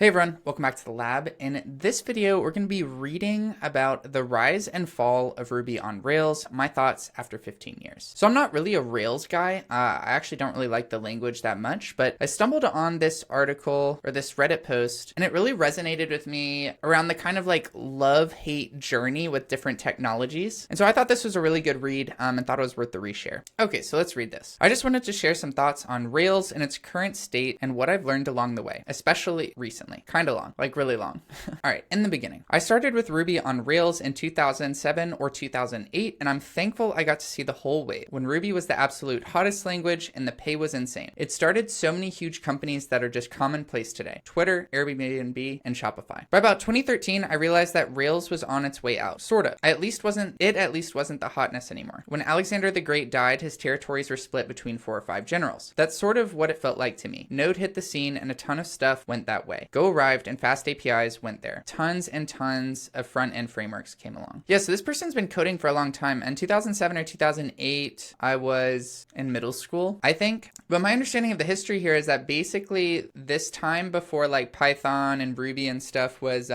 Hey everyone, welcome back to the lab. In this video, we're going to be reading about the rise and fall of Ruby on Rails, my thoughts after 15 years. So I'm not really a Rails guy. I actually don't really like the language that much, but I stumbled on this article or this Reddit post, and it really resonated with me around the kind of like love-hate journey with different technologies. And so I thought this was a really good read and thought it was worth the reshare. Okay, so let's read this. I just wanted to share some thoughts on Rails and its current state and what I've learned along the way, especially recently. Kind of long, like really long. All right, in the beginning, I started with Ruby on Rails in 2007 or 2008, and I'm thankful I got to see the whole wave when Ruby was the absolute hottest language and the pay was insane. It started so many huge companies that are just commonplace today: Twitter, Airbnb, and Shopify. By about 2013, I realized that Rails was on its way out, sorta. It at least wasn't the hotness anymore. When Alexander the Great died, his territories were split between 4 or 5 generals. That's sort of what it felt like to me. Node hit the scene and a ton of stuff went that way. Go arrived and fast APIs went there. Tons and tons of front-end frameworks came along. Yeah, so this person's been coding for a long time. In 2007 or 2008, I was in middle school, I think. But my understanding of the history here is that basically this time before like Python and Ruby and stuff was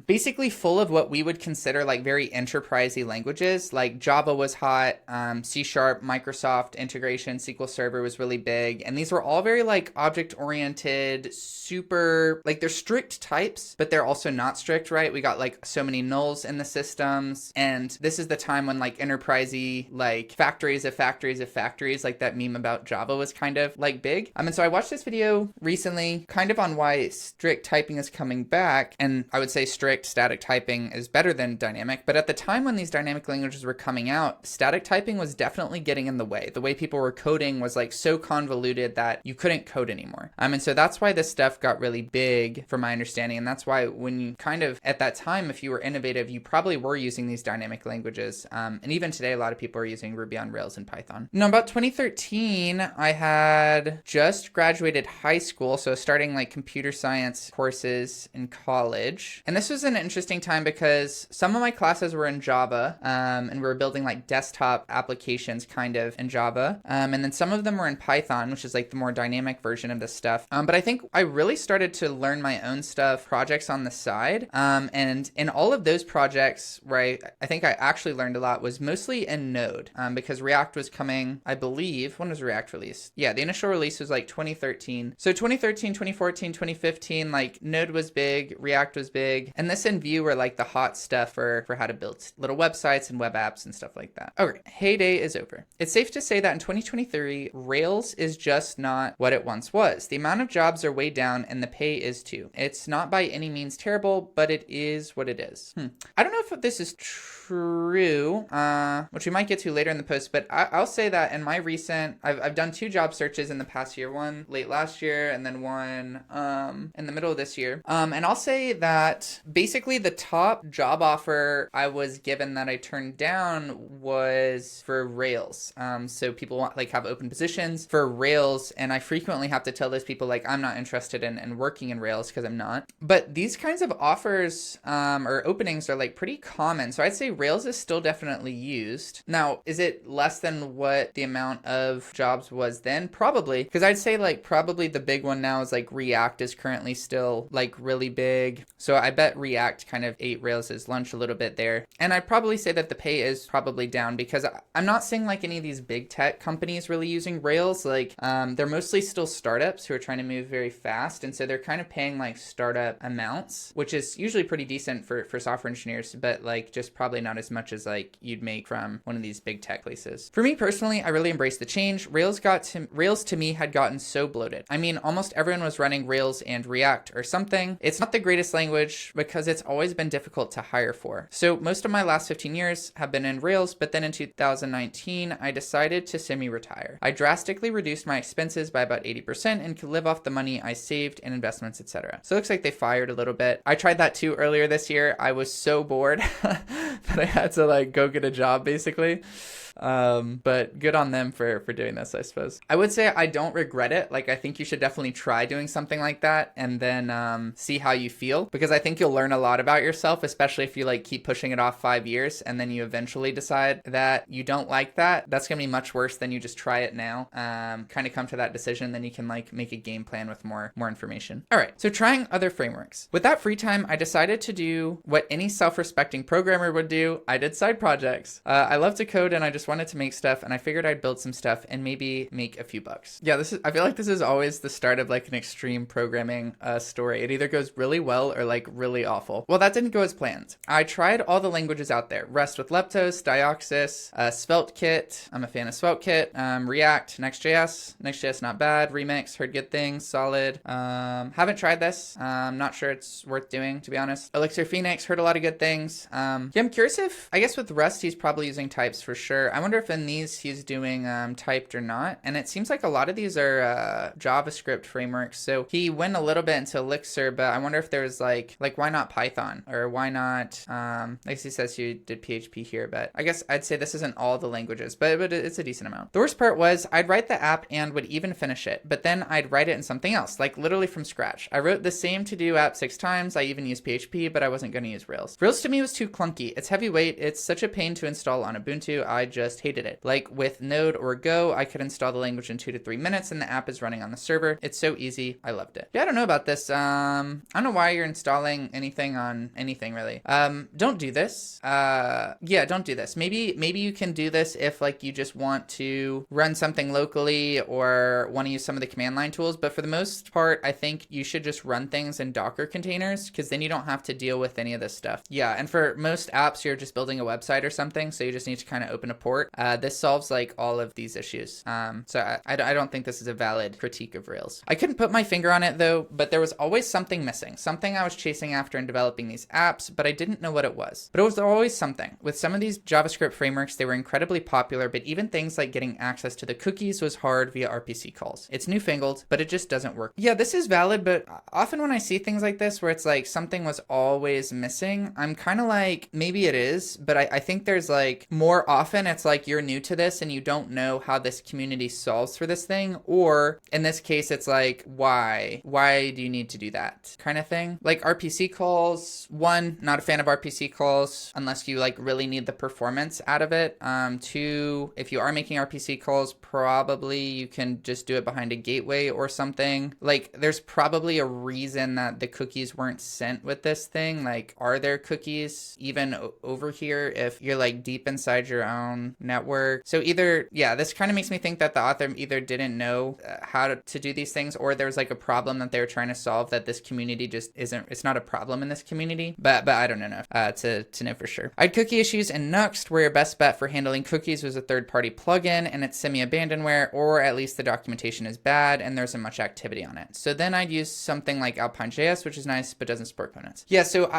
basically full of what we would consider like very enterprisey languages. Like Java was hot, C#, Microsoft integration, SQL Server was really big. And these were all very like object-oriented, super, like they're strict types, but they're also not strict, right? We got like so many nulls in the systems. And this is the time when like enterprisey, like factories of factories of factories, like that meme about Java was kind of like big. And so I watched this video recently kind of on why strict typing is coming back. And I would say strict static typing is better than dynamic. But at the time when these dynamic languages were coming out, static typing was definitely getting in the way. The way people were coding was like so convoluted that you couldn't code anymore. And so that's why this stuff got really big from my understanding. And that's why when you kind of, at that time, if you were innovative, you probably were using these dynamic languages. And even today, a lot of people are using Ruby on Rails and Python. Now, about 2013, I had just graduated high school. So starting like computer science courses in college. And this was an interesting time because some of my classes were in Java and we were building like desktop applications kind of in Java. And then some of them were in Python, which is like the more dynamic version of this stuff. But I think I really started to learn my own stuff, projects on the side. And in all of those projects where I think I actually learned a lot was mostly in Node because React was coming, I believe. When was React released? Yeah, the initial release was like 2013. So 2013, 2014, 2015, like Node was big, React was big. And this and Vue were like the hot stuff for how to build little websites and web apps and stuff like that. Okay, heyday is over. It's safe to say that in 2023, Rails is just not what it once was. The amount of jobs are way down and the pay is too. It's not by any means terrible, but it is what it is. I don't know if this is true, which we might get to later in the post, but I'll say that in my recent, I've done 2 job searches in the past year, one late last year and then one in the middle of this year. And I'll say that basically the top job offer I was given that I turned down was for Rails. So people want like have open positions for Rails, and I frequently have to tell those people like I'm not interested in working in Rails because I'm not. But these kinds of offers or openings are like pretty common. So I'd say Rails is still definitely used. Now, is it less than what the amount of jobs was then? Probably, because I'd say like probably the big one now is like React is currently still like really big. So I bet React kind of ate Rails's lunch a little bit there. And I'd probably say that the pay is probably down because I'm not seeing like any of these big tech companies really using Rails. Like they're mostly still startups who are trying to move very fast. And so they're kind of paying like startup amounts, which is usually pretty decent for software engineers, but like just probably not as much as like you'd make from one of these big tech places. For me personally, I really embraced the change. Rails to me had gotten so bloated. I mean, almost everyone was running Rails and React or something. It's not the greatest language because it's always been difficult to hire for. So most of my last 15 years have been in Rails, but then in 2019, I decided to semi-retire. I drastically reduced my expenses by about 80% and could live off the money I saved in investments, etc. So it looks like they fired a little bit. I tried that too earlier this year. I was so bored that I had to like go get a job basically. But good on them for doing this, I suppose. I would say I don't regret it. Like, I think you should definitely try doing something like that and then see how you feel, because I think you'll learn a lot about yourself, especially if you like keep pushing it off 5 years and then you eventually decide that you don't like that. That's gonna be much worse than you just try it now. Kind of come to that decision, then you can like make a game plan with more information. All right, so trying other frameworks. With that free time, I decided to do what any self-respecting programmer would do. I did side projects. I love to code and I just wanted to make stuff, and I figured I'd build some stuff and maybe make a few bucks. Yeah, I feel like this is always the start of like an extreme programming story. It either goes really well or like really awful. Well, that didn't go as planned. I tried all the languages out there. Rust with Leptos, Dioxys, SvelteKit. I'm a fan of SvelteKit. React, Next.js. Next.js not bad. Remix, heard good things, solid. Haven't tried this. Not sure it's worth doing, to be honest. Elixir Phoenix, heard a lot of good things. Yeah, I'm curious if, I guess with Rust, he's probably using types for sure. I wonder if in these he's doing typed or not. And it seems like a lot of these are JavaScript frameworks. So he went a little bit into Elixir, but I wonder if there's like why not Python, or why not, I guess he says you did PHP here, but I guess I'd say this isn't all the languages, but it's a decent amount. The worst part was I'd write the app and would even finish it, but then I'd write it in something else, like literally from scratch. I wrote the same to-do app 6 times. I even used PHP, but I wasn't going to use Rails. Rails to me was too clunky. It's heavyweight. It's such a pain to install on Ubuntu. I just hated it. Like with Node or Go, I could install the language in 2 to 3 minutes and the app is running on the server. It's so easy. I loved it. Yeah, I don't know about this. I don't know why you're installing anything on anything really. Don't do this. Yeah, don't do this. Maybe you can do this if like you just want to run something locally or want to use some of the command line tools. But for the most part, I think you should just run things in Docker containers, because then you don't have to deal with any of this stuff. Yeah, and for most apps, you're just building a website or something, so you just need to kind of open a port. This solves like all of these issues. So I don't think this is a valid critique of Rails. I couldn't put my finger on it though, but there was always something missing, something I was chasing after in developing these apps, but I didn't know what it was. But it was always something. With some of these JavaScript frameworks, they were incredibly popular, but even things like getting access to the cookies was hard via RPC calls. It's newfangled, but it just doesn't work. Yeah, this is valid, but often when I see things like this where it's like something was always missing, I'm kind of like, maybe it is, but I think there's like more often it's like you're new to this and you don't know how this community solves for this thing, or in this case, it's like, why do you need to do that kind of thing? Like RPC calls, one, not a fan of RPC calls unless you like really need the performance out of it. Two, if you are making RPC calls, probably you can just do it behind a gateway or something. Like there's probably a reason that the cookies weren't sent with this thing. Like, are there cookies even over here if you're like deep inside your own network? So either, yeah, this kind of makes me think that the author either didn't know how to do these things, or there's like a problem that they were trying to solve that this community just isn't, it's not a problem in this community, but I don't know enough to know for sure. I had cookie issues in Nuxt, where your best bet for handling cookies was a third-party plugin and it's semi-abandonware, or at least the documentation is bad and there isn't much activity on it. So then I'd use something like Alpine.js, which is nice, but doesn't support components. Yeah, so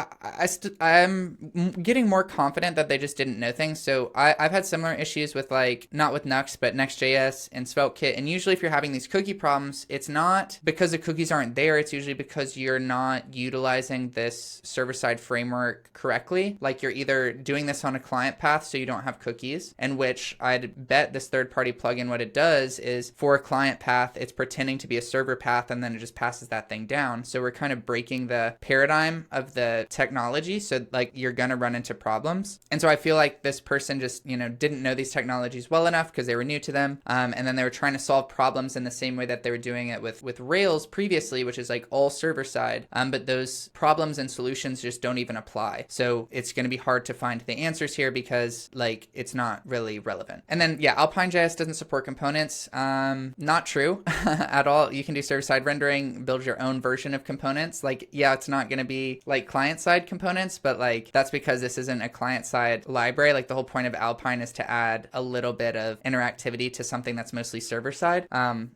I'm getting more confident that they just didn't know things. So I've had similar issues with like, not with Nuxt, but Next.js and SvelteKit. And usually if you're having these cookie problems, it's not because the cookies aren't there. It's usually because you're not utilizing this server-side framework correctly. Like you're either doing this on a client path so you don't have cookies, in which I'd bet this third-party plugin, what it does is for a client path, it's pretending to be a server path and then it just passes that thing down. So we're kind of breaking the paradigm of the technology. So like you're going to run into problems. And so I feel like this person just, didn't know these technologies well enough because they were new to them. And then they were trying to solve problems in the same way that they were doing it with Rails previously, which is like all server side. But those problems and solutions just don't even apply. So it's going to be hard to find the answers here because like it's not really relevant. And then yeah, Alpine.js doesn't support components. Not true at all. You can do server-side rendering, build your own version of components. Like, yeah, it's not going to be like client-side components, but like that's because this isn't a client-side library. Like the whole point of Alpine is to add a little bit of interactivity to something that's mostly server-side.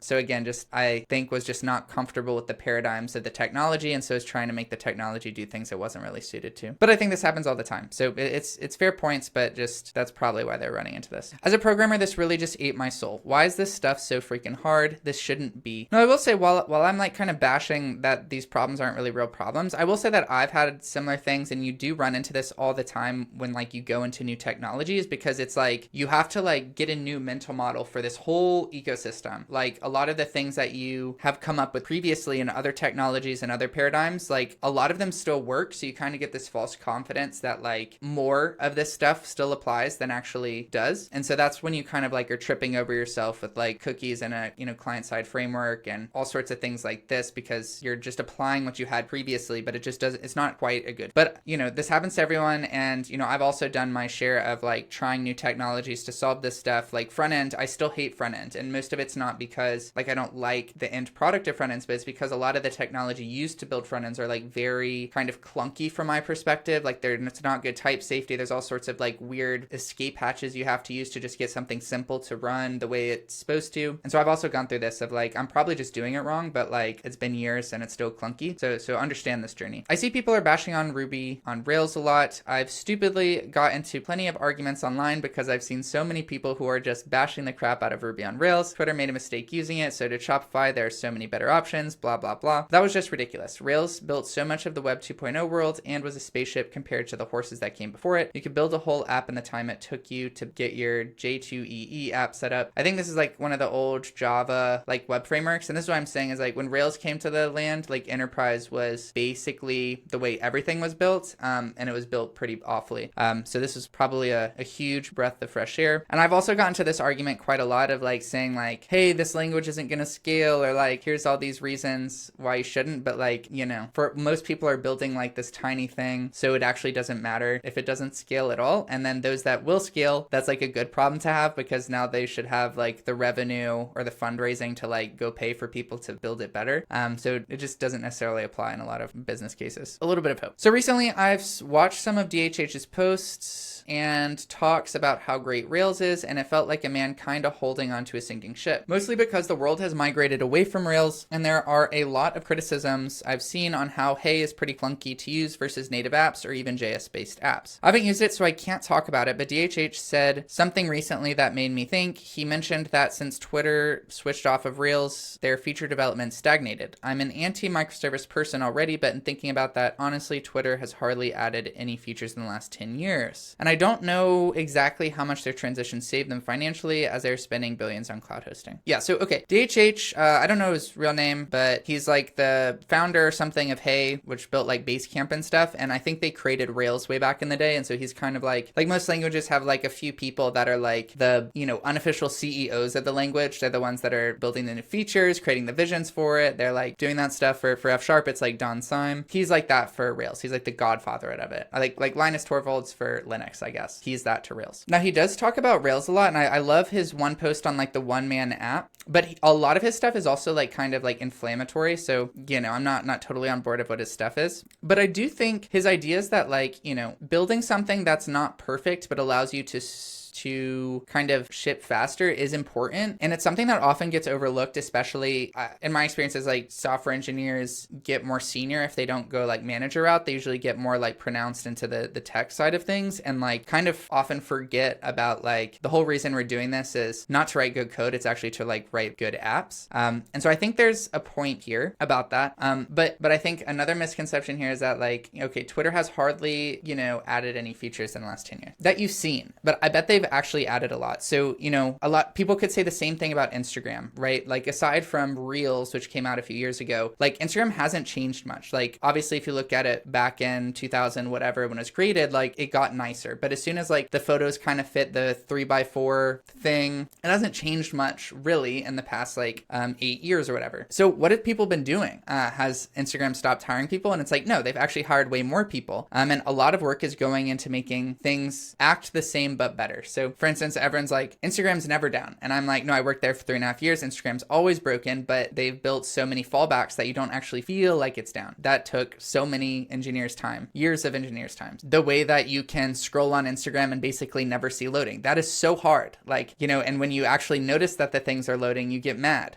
So again, just I think was just not comfortable with the paradigms of the technology, and so is trying to make the technology do things it wasn't really suited to. But I think this happens all the time. So it's fair points, but just that's probably why they're running into this. As a programmer, this really just ate my soul. Why is this stuff so freaking hard? This shouldn't be. No, I will say while I'm like kind of bashing that these problems aren't really real problems, I will say that I've had similar things, and you do run into this all the time when like you go into new technologies, because it's like you have to like get a new mental model for this whole ecosystem. Like a lot of the things that you have come up with previously in other technologies and other paradigms, like a lot of them still work. So you kind of get this false confidence that like more of this stuff still applies than actually does. And so that's when you kind of like are tripping over yourself with like cookies and a, client side framework and all sorts of things like this, because you're just applying what you had previously, but it just doesn't, it's not quite a good. But, you know, this happens to everyone. And, you know, I've also done my share of like trying new technologies to solve this stuff. Like front end, I still hate front end. And most of it's not because like I don't like the end product of front ends, but it's because a lot of the technology used to build front ends are like very kind of clunky from my perspective. Like it's not good type safety. There's all sorts of like weird escape hatches you have to use to just get something simple to run the way it's supposed to. And so I've also gone through this of like, I'm probably just doing it wrong, but like it's been years and it's still clunky. So understand this journey. I see people are bashing on Ruby on Rails a lot. I've stupidly got into plenty of arguments online because I've seen so many people who are just bashing the crap out of Ruby on Rails. Twitter made a mistake using it. So did Shopify. There are so many better options, blah, blah, blah. That was just ridiculous. Rails built so much of the Web 2.0 world and was a spaceship compared to the horses that came before it. You could build a whole app in the time it took you to get your J2EE app set up. I think this is like one of the old Java like web frameworks. And this is what I'm saying is like when Rails came to the land, like enterprise was basically the way everything was built. And it was built pretty awfully. So this is probably a huge breath of fresh air. And I've also gotten to this argument quite a lot of like saying like, hey, this language isn't going to scale, or like, here's all these reasons why you shouldn't. But like, you know, for most people are building like this tiny thing. So it actually doesn't matter if it doesn't scale at all. And then those that will scale, that's like a good problem to have because now they should have like the revenue or the fundraising to like go pay for people to build it better. So it just doesn't necessarily apply in a lot of business cases. A little bit of hope. So recently I've watched some of DHH's posts and talks about how great Rails is, and it felt like a man kind of holding onto a sinking ship. Mostly because the world has migrated away from Rails, and there are a lot of criticisms I've seen on how Hey is pretty clunky to use versus native apps or even JS-based apps. I haven't used it, so I can't talk about it, but DHH said something recently that made me think. He mentioned that since Twitter switched off of Rails, their feature development stagnated. I'm an anti-microservice person already, but in thinking about that, honestly, Twitter has hardly added any features in the last 10 years. And I don't know exactly how much their transition saved them financially as they're spending billions on cloud hosting. Yeah, so okay, DHH, I don't know his real name, but he's like the founder or something of Hey, which built like Basecamp and stuff, and I think they created Rails way back in the day, and so he's kind of like most languages have like a few people that are like the, you know, unofficial CEOs of the language. They're the ones that are building the new features, creating the visions for it. They're like doing that stuff for F#. It's like Don Syme. He's like that for Rails. He's like the godfather of it. I like Linus Torvalds for Linux, I guess. He's that to Rails. Now he does talk about Rails a lot, and I love his one post on like the one-man app, but a lot of his stuff is also like kind of like inflammatory. So, you know, I'm not totally on board of what his stuff is, but I do think his ideas that like, you know, building something that's not perfect, but allows you to kind of ship faster is important. And it's something that often gets overlooked, especially in my experience as like software engineers get more senior. If they don't go like manager route, they usually get more like pronounced into the tech side of things and like kind of often forget about like the whole reason we're doing this is not to write good code. It's actually to like write good apps. And so I think there's a point here about that. But I think another misconception here is that like, okay, Twitter has hardly, you know, added any features in the last 10 years that you've seen, but I bet they've actually added a lot. So, you know, a lot people could say the same thing about Instagram, right? Like aside from Reels, which came out a few years ago, like Instagram hasn't changed much. Like obviously if you look at it back in 2000, whatever, when it was created, like it got nicer. But as soon as like the photos kind of fit the 3x4 thing, it hasn't changed much really in the past like 8 years or whatever. So what have people been doing? Has Instagram stopped hiring people? And it's like, no, they've actually hired way more people. And a lot of work is going into making things act the same but better. So for instance, everyone's like, Instagram's never down. And I'm like, no, I worked there for 3.5 years. Instagram's always broken, but they've built so many fallbacks that you don't actually feel like it's down. That took so many engineers' time, years of engineers' time. The way that you can scroll on Instagram and basically never see loading, that is so hard. Like, you know, and when you actually notice that the things are loading, you get mad.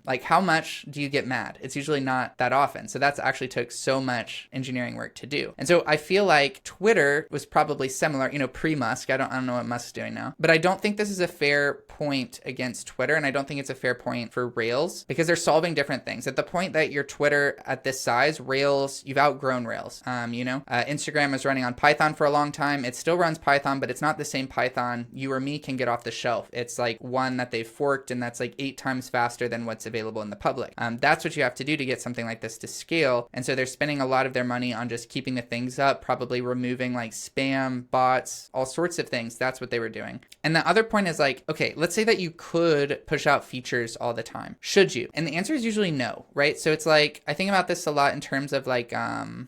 Like how much do you get mad? It's usually not that often. So that's actually took so much engineering work to do. And so I feel like Twitter was probably similar, you know, pre-Musk. I don't know what Musk's doing now, but I don't think this is a fair point against Twitter. And I don't think it's a fair point for Rails because they're solving different things. At the point that your Twitter at this size, Rails, you've outgrown Rails. Instagram was running on Python for a long time. It still runs Python, but it's not the same Python you or me can get off the shelf. It's like one that they've forked and that's like 8 times faster than what's available in the public. That's what you have to do to get something like this to scale. And so they're spending a lot of their money on just keeping the things up, probably removing like spam, bots, all sorts of things. That's what they were doing. And the other point is like, okay, let's say that you could push out features all the time. Should you? And the answer is usually no, right? So it's like, I think about this a lot in terms of like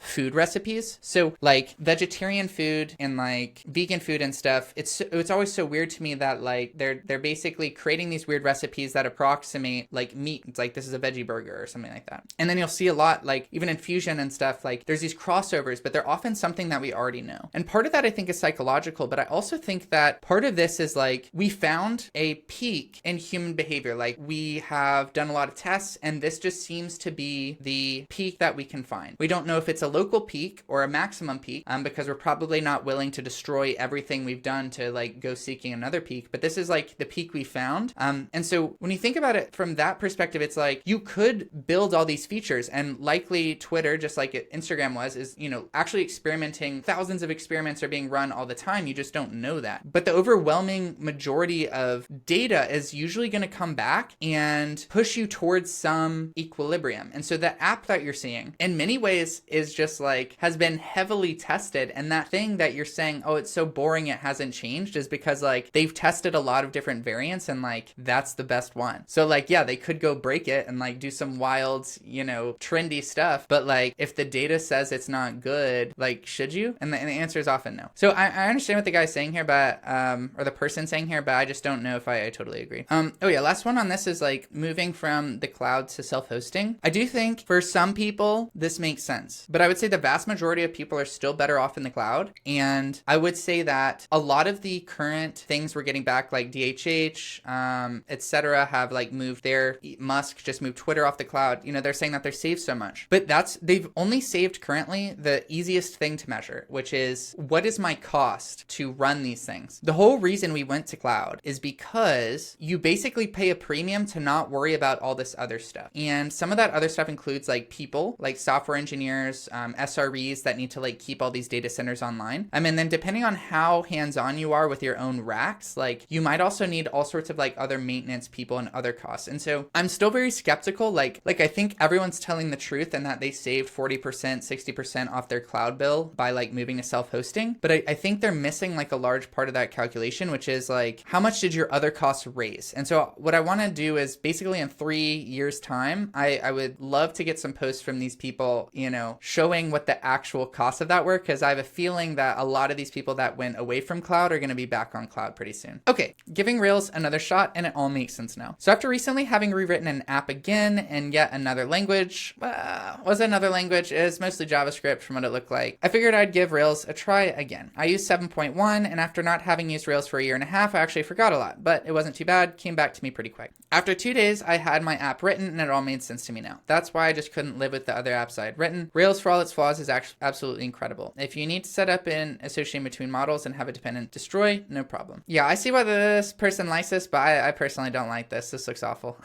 food recipes. So like vegetarian food and like vegan food and stuff, it's always so weird to me that like they're basically creating these weird recipes that approximate like meat. It's like, this is a veggie burger or something like that. And then you'll see a lot, like even in fusion and stuff, like there's these crossovers, but they're often something that we already know. And part of that I think is psychological, but I also think that part of this is like, we found a peak in human behavior. Like we have done a lot of tests and this just seems to be the peak that we can find. We don't know if it's a local peak or a maximum peak, because we're probably not willing to destroy everything we've done to like go seeking another peak, but this is like the peak we found. And so when you think about it from that perspective, it's like you could build all these features, and likely Twitter, just like Instagram was, is, you know, actually experimenting. Thousands of experiments are being run all the time. You just don't know that. But the overwhelming majority of data is usually going to come back and push you towards some equilibrium. And so the app that you're seeing in many ways is just like, has been heavily tested. And that thing that you're saying, oh, it's so boring, it hasn't changed, is because like they've tested a lot of different variants and like that's the best one. So like, yeah, they could go break it and like do some wild, you know, trendy stuff. But like, if the data says it's not good, like, should you? And the answer is often no. So I understand what the guy's saying here, but, or the person saying here, but I just don't know if I totally agree. Oh yeah, last one on this is like moving from the cloud to self-hosting. I do think for some people, this makes sense, but I would say the vast majority of people are still better off in the cloud. And I would say that a lot of the current things we're getting back, like DHH, etc., have like moved there. Musk just moved Twitter off the cloud. You know, they're saying that they're saved so much, but they've only saved currently the easiest thing to measure, which is what is my cost to run these things. The whole reason we went to cloud is because you basically pay a premium to not worry about all this other stuff. And some of that other stuff includes like people, like software engineers, SREs that need to like keep all these data centers online. And then depending on how hands-on you are with your own racks, like you might also need all sorts of like other maintenance people and other costs. And so I'm still very skeptical. Like I think everyone's telling the truth and that they saved 40%, 60% off their cloud bill by like moving to self-hosting. But I think they're missing like a large part of that calculation, which is like, how much did your other costs raise? And so what I want to do is basically in 3 years time, I would love to get some posts from these people, you know, showing what the actual costs of that were, because I have a feeling that a lot of these people that went away from cloud are going to be back on cloud pretty soon. Okay, giving Rails another shot, and it all makes sense now. So after recently having rewritten an app again in yet another language, was another language, is mostly JavaScript from what it looked like, I figured I'd give Rails a try again. I used 7.1, and after not having used Rails for a year and a half, I actually forgot a lot, but it wasn't too bad, came back to me pretty quick. After 2 days, I had my app written, and it all made sense to me now. That's why I just couldn't live with the other apps I had written. Rails, for all its flaws, is actually absolutely incredible. If you need to set up an association between models and have a dependent destroy, no problem. Yeah, I see why this person likes this, but I personally don't like this. This looks awful.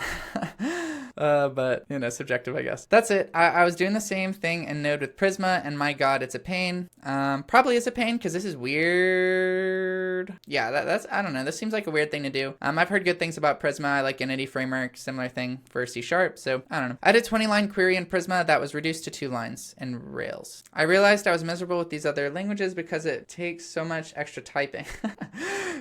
But, you know, subjective, I guess. That's it. I was doing the same thing in Node with Prisma, and my God, it's a pain. Probably is a pain because this is weird. Yeah, that's, I don't know. This seems like a weird thing to do. I've heard good things about Prisma. I like Entity Framework, similar thing for C#. So I don't know. I did 20-line query in Prisma that was reduced to 2 lines in Rails. I realized I was miserable with these other languages because it takes so much extra typing.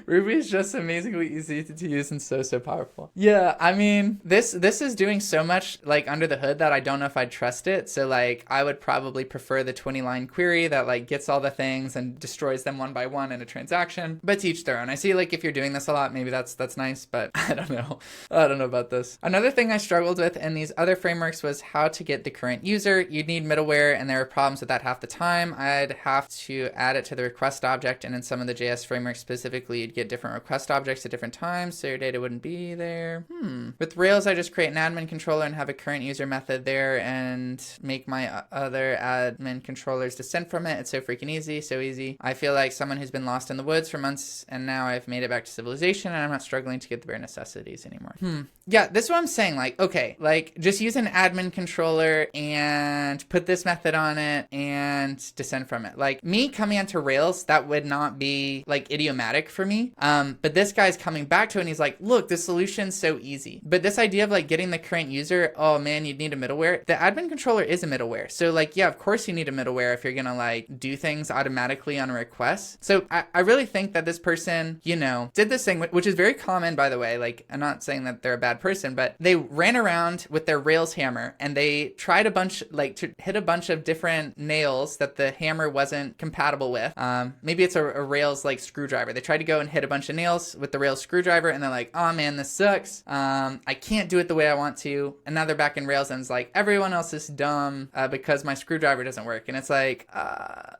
Ruby is just amazingly easy to use and so powerful. Yeah, I mean, this is doing so much like under the hood that I don't know if I'd trust it. So like I would probably prefer the 20-line query that like gets all the things and destroys them one by one in a transaction. But to each their own. I see like if you're doing this a lot, maybe that's nice, but I don't know. I don't know about this. Another thing I struggled with in these other frameworks was how to get the current user. You'd need middleware, and there were problems with that half the time. I'd have to add it to the request object, and in some of the JS frameworks specifically, you'd get different request objects at different times, so your data wouldn't be there. With Rails, I just create an admin controller and have a current user method there and make my other admin controllers descend from it. It's so freaking easy, so easy. I feel like someone who's been lost in the woods for months, and now I've made it back to civilization, and I'm not struggling to get the bare necessities anymore. Yeah, this is what I'm saying. Like, okay, like just use an admin controller and put this method on it and descend from it. Like me coming onto Rails, that would not be like idiomatic for me. But this guy's coming back to it and he's like, look, the solution's so easy. But this idea of like getting the current user, oh man, you'd need a middleware. The admin controller is a middleware. So like, yeah, of course you need a middleware if you're gonna like do do things automatically on a request. So I really think that this person, you know, did this thing, which is very common, by the way. Like, I'm not saying that they're a bad person, but they ran around with their Rails hammer and they tried to hit a bunch of different nails that the hammer wasn't compatible with. Maybe it's a Rails like screwdriver. They tried to go and hit a bunch of nails with the Rails screwdriver and they're like, oh man, this sucks. I can't do it the way I want to. And now they're back in Rails and it's like, everyone else is dumb because my screwdriver doesn't work. And it's like,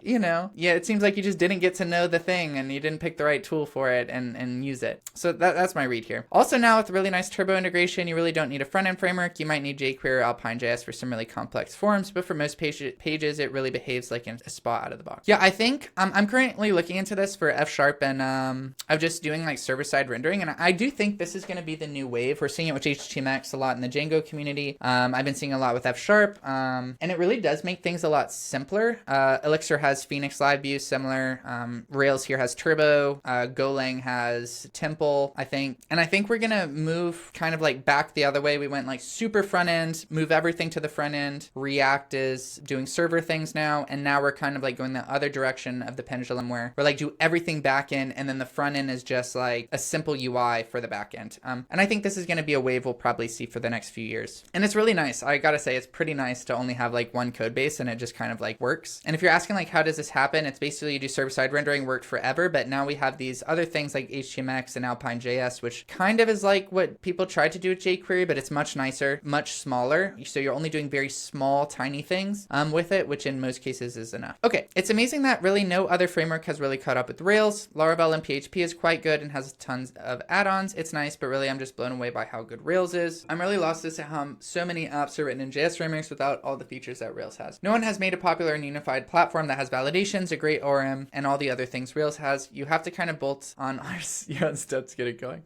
you know, yeah, it seems like you just didn't get to know the thing and you didn't pick the right tool for it and use it. So that's my read here. Also now with really nice turbo integration, you really don't need a front-end framework. You might need jQuery or Alpine.js for some really complex forms, but for most pages, it really behaves like a spa out of the box. Yeah, I think I'm currently looking into this for F# and I'm just doing like server-side rendering, and I do think this is going to be the new wave. We're seeing it with HTMX a lot in the Django community. I've been seeing a lot with F#, and it really does make things a lot simpler. Elixir has Phoenix Live View, similar. Rails here has Turbo. Golang has Temple, I think. And I think we're going to move kind of like back the other way. We went like super front end, move everything to the front end. React is doing server things now. And now we're kind of like going the other direction of the pendulum where we're like do everything back end. And then the front end is just like a simple UI for the back end. And I think this is going to be a wave we'll probably see for the next few years. And it's really nice. I got to say, it's pretty nice to only have like one code base and it just kind of like works. And if you're asking like, how does this happen? It's basically you do server-side rendering, worked forever, but now we have these other things like HTMX and Alpine.js, which kind of is like what people tried to do with jQuery, but it's much nicer, much smaller. So you're only doing very small, tiny things with it, which in most cases is enough. Okay, it's amazing that really no other framework has really caught up with Rails. Laravel and PHP is quite good and has tons of add-ons. It's nice, but really I'm just blown away by how good Rails is. I'm really lost as to how so many apps are written in JS frameworks without all the features that Rails has. No one has made a popular and unified platform that has validations, a great ORM, and all the other things Rails has. You have to kind of bolt on your own stuff to get it going.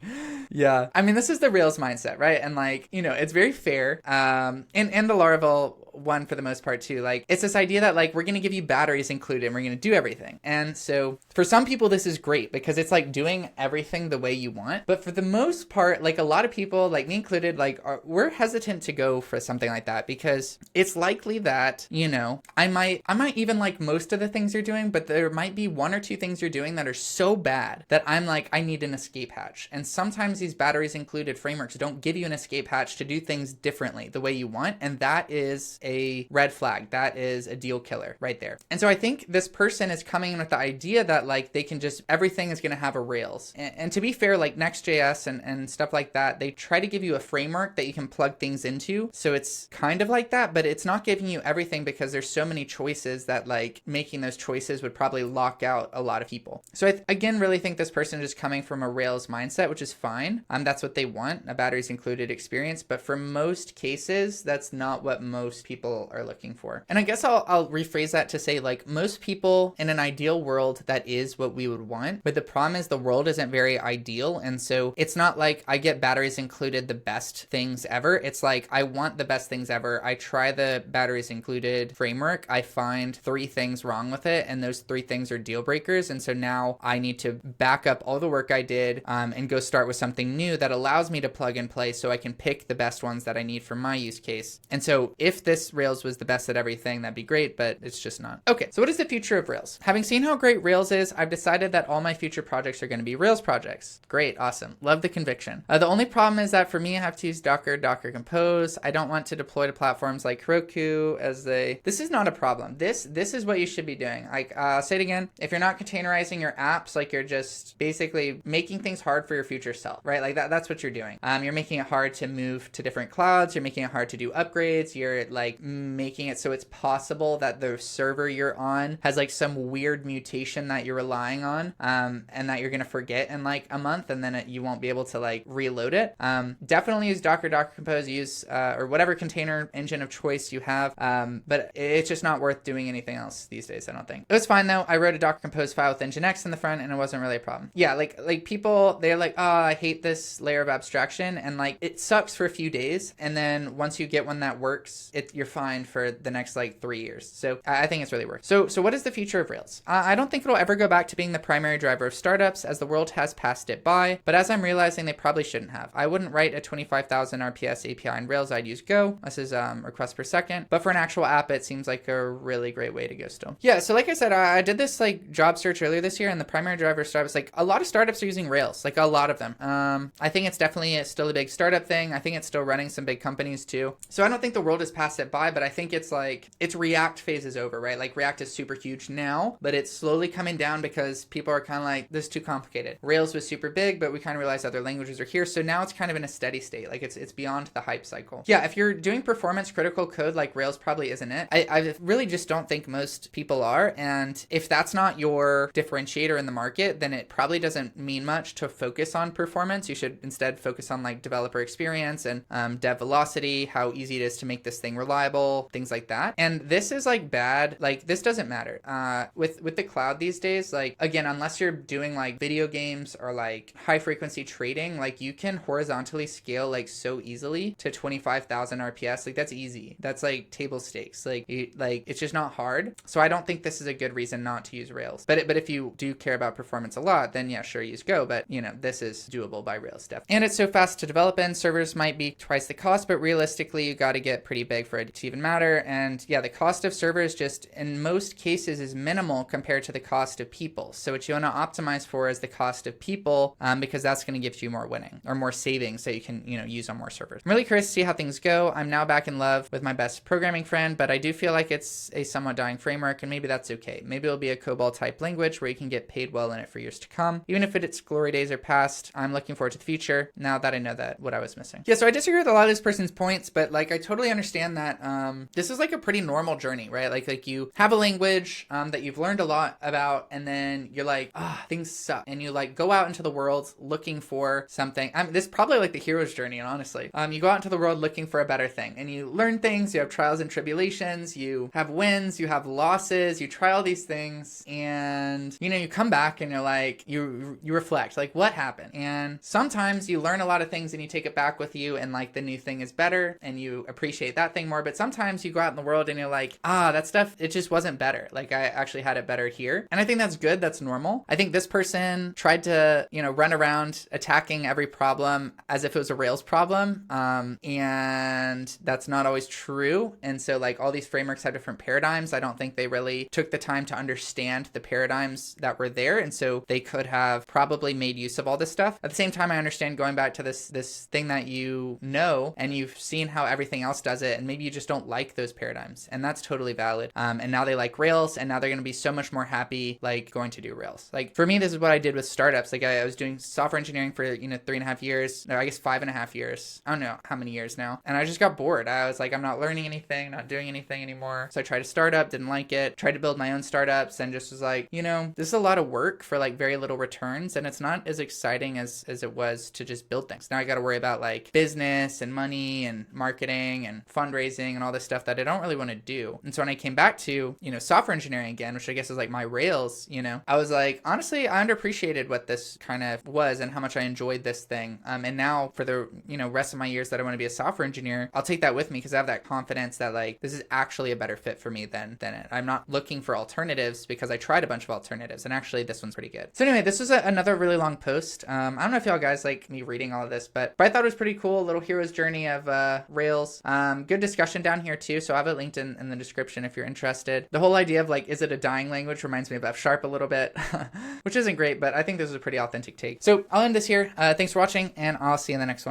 Yeah. I mean, this is the Rails mindset, right? And like, you know, it's very fair. And the Laravel one for the most part too. Like, it's this idea that like, we're going to give you batteries included and we're going to do everything. And so for some people, this is great because it's like doing everything the way you want. But for the most part, like a lot of people, like me included, like we're hesitant to go for something like that because it's likely that, you know, I might even like most of the things you're doing, but there might be one or two things you're doing that are so bad that I'm like, I need an escape hatch. And sometimes these batteries included frameworks don't give you an escape hatch to do things differently the way you want. And that is a red flag. That is a deal killer right there. And so I think this person is coming in with the idea that like they can just, everything is going to have a Rails. And to be fair, like Next.js and stuff like that, they try to give you a framework that you can plug things into. So it's kind of like that, but it's not giving you everything because there's so many choices that like making those choices would probably lock out a lot of people. So I again really think this person is just coming from a Rails mindset, which is fine. That's what they want, a batteries included experience. But for most cases, that's not what most people are looking for. And I guess I'll rephrase that to say like most people in an ideal world, that is what we would want. But the problem is the world isn't very ideal. And so it's not like I get batteries included the best things ever. It's like I want the best things ever. I try the batteries included framework. I find 3 things wrong with it. And those 3 things are deal breakers. And so now I need to back up all the work I did and go start with something new that allows me to plug and play so I can pick the best ones that I need for my use case. And so if this Rails was the best at everything, that'd be great, but it's just not. Okay, so what is the future of Rails? Having seen how great Rails is, I've decided that all my future projects are going to be Rails projects. Great, awesome. Love the conviction. The only problem is that for me, I have to use Docker Compose. I don't want to deploy to platforms like Heroku as this is not a problem. This is what you should be doing. I'll say it again. If you're not containerizing your apps, like you're just basically making things hard for your future self, right? Like that's what you're doing. You're making it hard to move to different clouds. You're making it hard to do upgrades. You're like making it so it's possible that the server you're on has like some weird mutation that you're relying on and that you're going to forget in like a month and then you won't be able to like reload it. Definitely use Docker Compose, use or whatever container engine of choice you have. But it's just not worth doing anything else these days, I don't think. It was fine though. I wrote a Docker Compose file with Nginx in the front and it wasn't really a problem. Yeah, like people, they're like, oh, I hate this layer of abstraction. And like, it sucks for a few days. And then once you get one that works, you're fine for the next like 3 years. So I think it's really worked. So what is the future of Rails? I don't think it'll ever go back to being the primary driver of startups, as the world has passed it by, but as I'm realizing, they probably shouldn't have. I wouldn't write a 25,000 RPS API in Rails. I'd use Go. This is requests per second, but for an actual app, it seems like a really great way to go still. Yeah, so like I said, I did this like job search earlier this year, and the primary driver of startups, like a lot of startups are using Rails, like a lot of them. I think it's definitely still a big startup thing. I think it's still running some big companies too. So I don't think the world has passed it by, but I think it's like, its React phase is over, right? Like React is super huge now, but it's slowly coming down because people are kind of like, this is too complicated. Rails was super big, but we kind of realized other languages are here. So now it's kind of in a steady state. Like it's beyond the hype cycle. Yeah, if you're doing performance critical code, like Rails probably isn't it. I really just don't think most people are. And if that's not your differentiator in the market, then it probably doesn't mean much to focus on performance. You should instead focus on like developer experience and dev velocity, how easy it is to make this thing reliable, things like that. And this is like bad. Like this doesn't matter. With the cloud these days, like again, unless you're doing like video games or like high frequency trading, like you can horizontally scale like so easily to 25,000 RPS. Like that's easy. That's like table stakes. Like it's just not hard. So I don't think this is a good reason not to use Rails. But if you do care about performance a lot, then yeah, sure, use Go. But you know, this is doable by Rails stuff. And it's so fast to develop in. Servers might be twice the cost, but realistically, you got to get pretty big for it to even matter. And yeah, the cost of servers just in most cases is minimal compared to the cost of people. So what you want to optimize for is the cost of people, because that's going to give you more winning or more savings that you can, you know, use on more servers. I'm really curious to see how things go. I'm now back in love with my best programming friend, but I do feel like it's a somewhat dying framework, and maybe that's okay. Maybe it'll be a COBOL type language where you can get paid well in it for years to come. Even if its glory days are past, I'm looking forward to the future now that I know that what I was missing. Yeah, so I disagree with a lot of this person's points, but like I totally understand that this is like a pretty normal journey, right? Like you have a language that you've learned a lot about, and then you're like, things suck, and you like go out into the world looking for something. This is probably like the hero's journey, honestly. You go out into the world looking for a better thing, and you learn things, you have trials and tribulations, you have wins, you have losses, you try all these things, and you know, you come back and you're like, you reflect, like what happened? And sometimes you learn a lot of things and you take it back with you, and like the new thing is better and you appreciate that thing more. But sometimes you go out in the world and you're like, that stuff, it just wasn't better. Like I actually had it better here. And I think that's good. That's normal. I think this person tried to, you know, run around attacking every problem as if it was a Rails problem. And that's not always true. And so like all these frameworks have different paradigms. I don't think they really took the time to understand the paradigms that were there. And so they could have probably made use of all this stuff. At the same time, I understand going back to this thing that you know, and you've seen how everything else does it, and maybe you just don't like those paradigms, and that's totally valid. And now they like Rails, and now they're going to be so much more happy like going to do Rails. Like for me, this is what I did with startups. Like I was doing software engineering for 3.5 years, or I guess 5.5 years. I don't know how many years now, and I just got bored. I was like, I'm not learning anything, not doing anything anymore. So I tried a startup, didn't like it. Tried to build my own startups, and just was like, this is a lot of work for like very little returns, and it's not as exciting as it was to just build things. Now I got to worry about like business and money and marketing and fundraising and all this stuff that I don't really want to do. And so when I came back to, software engineering again, which I guess is like my Rails, I was like, honestly, I underappreciated what this kind of was and how much I enjoyed this thing. And now for the, rest of my years that I want to be a software engineer, I'll take that with me because I have that confidence that like, this is actually a better fit for me than it. I'm not looking for alternatives because I tried a bunch of alternatives, and actually this one's pretty good. So anyway, this was another really long post. I don't know if y'all guys like me reading all of this, but I thought it was pretty cool. A little hero's journey of Rails. Good discussion down here too. So I have it linked in the description if you're interested. The whole idea of like, is it a dying language reminds me of F# a little bit, which isn't great, but I think this is a pretty authentic take. So I'll end this here. Thanks for watching, and I'll see you in the next one.